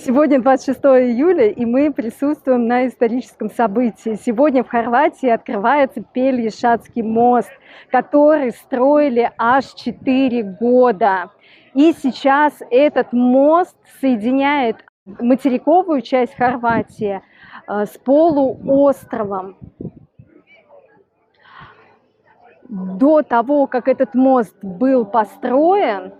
Сегодня 26 июля, и мы присутствуем на историческом событии. Сегодня в Хорватии открывается Пельешатский мост, который строили аж 4 года. И сейчас этот мост соединяет материковую часть Хорватии с полуостровом. До того, как этот мост был построен,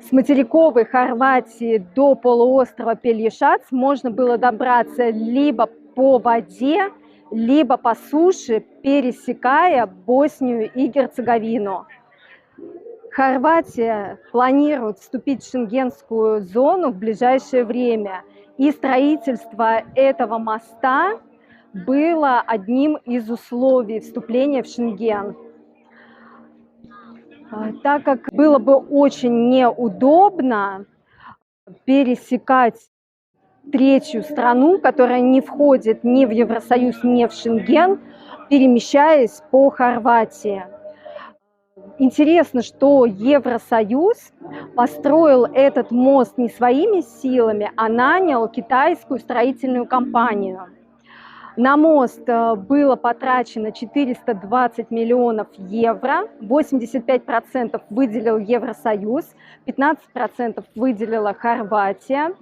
с материковой Хорватии до полуострова Пельешац можно было добраться либо по воде, либо по суше, пересекая Боснию и Герцеговину. Хорватия планирует вступить в Шенгенскую зону в ближайшее время, и строительство этого моста было одним из условий вступления в Шенген. Так как было бы очень неудобно пересекать третью страну, которая не входит ни в Евросоюз, ни в Шенген, перемещаясь по Хорватии. Интересно, что Евросоюз построил этот мост не своими силами, а нанял китайскую строительную компанию. На мост было потрачено 420 миллионов евро, 85% выделил Евросоюз, 15% выделила Хорватия.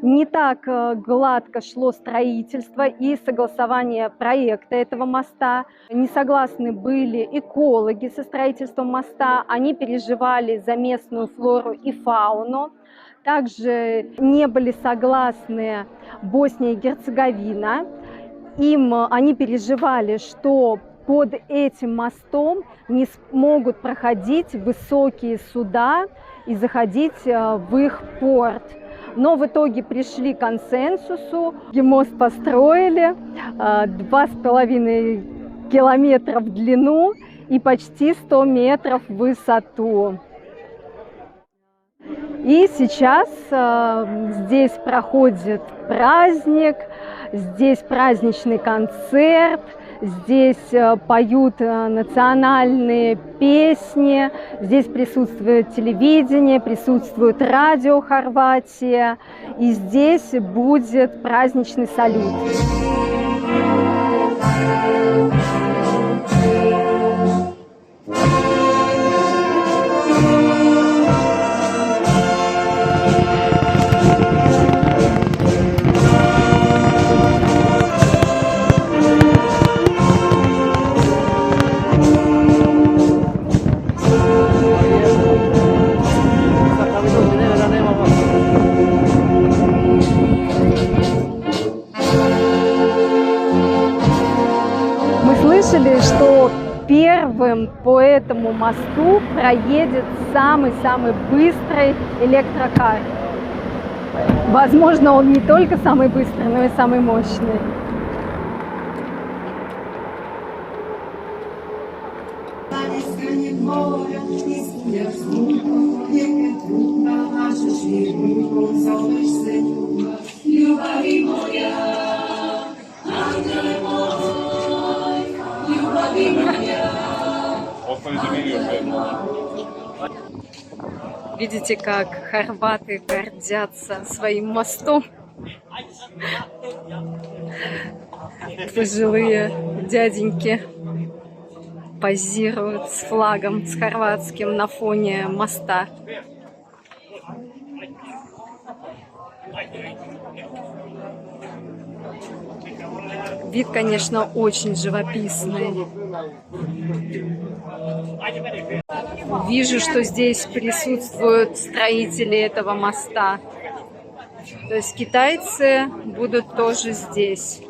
Не так гладко шло строительство и согласование проекта этого моста. Не согласны были экологи со строительством моста, они переживали за местную флору и фауну. Также не были согласны Босния и Герцеговина. Они переживали, что под этим мостом не смогут проходить высокие суда и заходить в их порт. Но в итоге пришли к консенсусу, мост построили 2,5 километра в длину и почти 100 метров в высоту. И сейчас здесь проходит праздник, здесь праздничный концерт, здесь поют национальные песни, здесь присутствует телевидение, присутствует радио Хорватии, и здесь будет праздничный салют. Слышали, что первым по этому мосту проедет самый-самый быстрый электрокар. Возможно, он не только самый быстрый, но и самый мощный. Видите, как хорваты гордятся своим мостом? Пожилые дяденьки позируют с флагом, с хорватским на фоне моста. Вид, конечно, очень живописный. Вижу, что здесь присутствуют строители этого моста. То есть китайцы будут тоже здесь,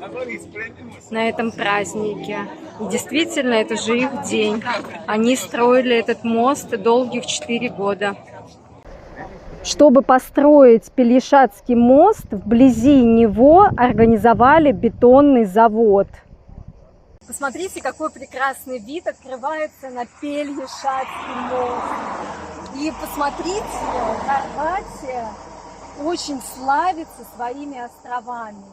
на этом празднике. И действительно, это же их день. Они строили этот мост долгих 4 года. Чтобы построить Пельешатский мост, вблизи него организовали бетонный завод. Посмотрите, какой прекрасный вид открывается на Пельешатский мост. И посмотрите, Хорватия очень славится своими островами.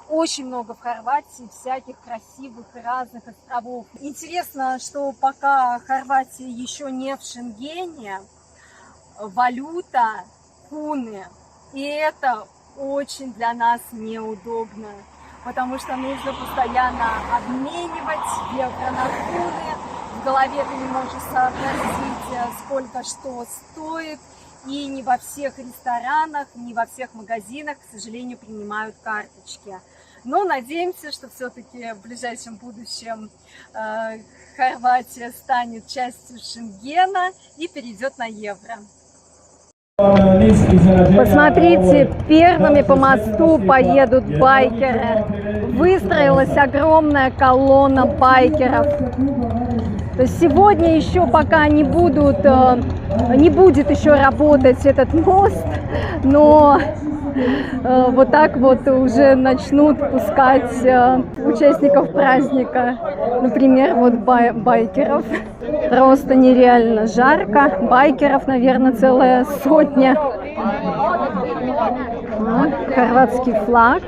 Очень много в Хорватии всяких красивых и разных островов. Интересно, что пока Хорватия еще не в Шенгене, валюта куны. И это очень для нас неудобно, потому что нужно постоянно обменивать евро на куны. В голове ты не можешь сообразить, сколько что стоит. И не во всех ресторанах, не во всех магазинах, к сожалению, принимают карточки. Но надеемся, что все-таки в ближайшем будущем Хорватия станет частью Шенгена и перейдет на евро. Посмотрите, первыми по мосту поедут байкеры. Выстроилась огромная колонна байкеров. То есть сегодня еще пока не будет еще работать этот мост, но вот так вот уже начнут пускать участников праздника, например, вот байкеров. Просто нереально жарко, байкеров, наверное, целая сотня. Хорватский флаг.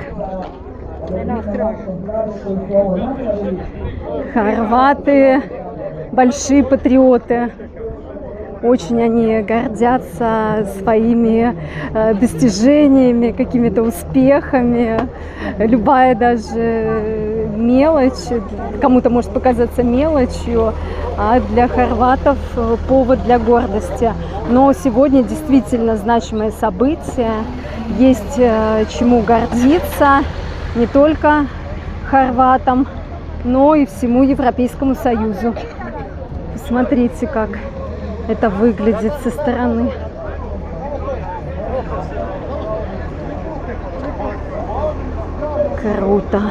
Хорваты большие патриоты. Очень они гордятся своими достижениями, какими-то успехами. Любая даже мелочь кому-то может показаться мелочью, а для хорватов повод для гордости. Но сегодня действительно значимое событие, есть чему гордиться не только хорватам, но и всему Европейскому Союзу. Посмотрите, как это выглядит со стороны. Круто.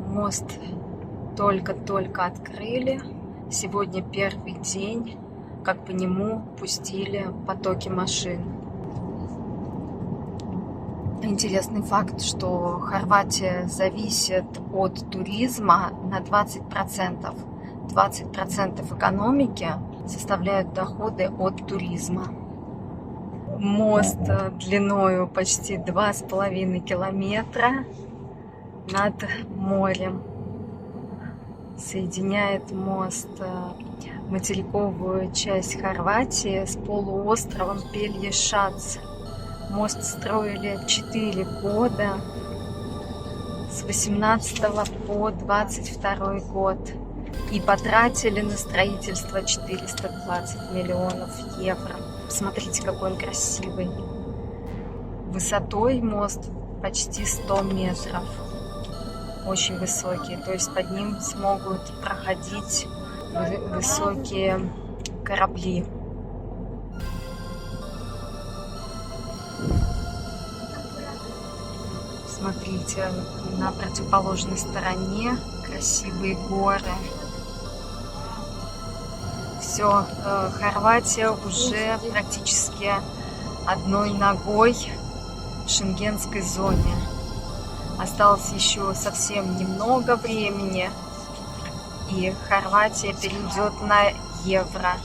Мост только-только открыли. Сегодня первый день, как по нему пустили потоки машин. Интересный факт, что Хорватия зависит от туризма на 20%. 20% экономики составляют доходы от туризма. Мост длиною почти 2,5 километра над морем. Соединяет мост материковую часть Хорватии с полуостровом Пельешац. Мост строили 4 года, с 18 по 22 год. И потратили на строительство 420 миллионов евро. Посмотрите, какой он красивый. Высотой мост почти 100 метров. Очень высокий. То есть под ним смогут проходить высокие корабли. Смотрите, на противоположной стороне красивые горы. Все, Хорватия уже практически одной ногой в шенгенской зоне. Осталось еще совсем немного времени, и Хорватия перейдет на евро,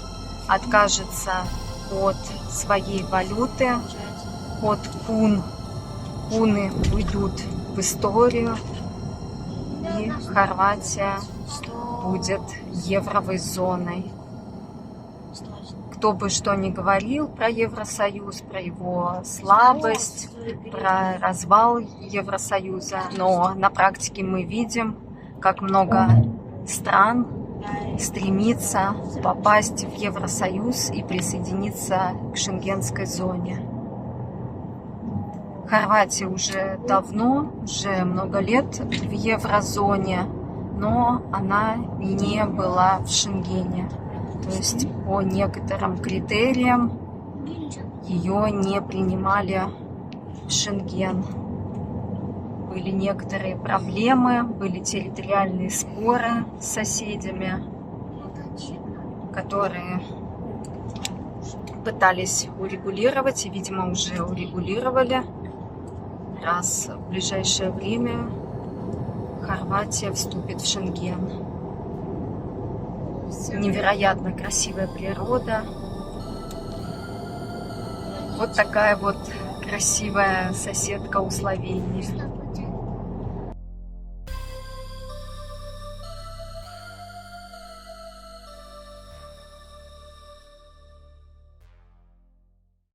откажется от своей валюты, от кун. Куны уйдут в историю, и Хорватия будет евровой зоной. Кто бы что ни говорил про Евросоюз, про его слабость, про развал Евросоюза, но на практике мы видим, как много стран стремится попасть в Евросоюз и присоединиться к шенгенской зоне. Хорватия уже давно, уже много лет в еврозоне, но она не была в Шенгене. То есть по некоторым критериям ее не принимали в Шенген. Были некоторые проблемы, были территориальные споры с соседями, которые пытались урегулировать и, видимо, уже урегулировали, раз в ближайшее время Хорватия вступит в Шенген. Невероятно красивая природа. Вот такая вот красивая соседка у Словении.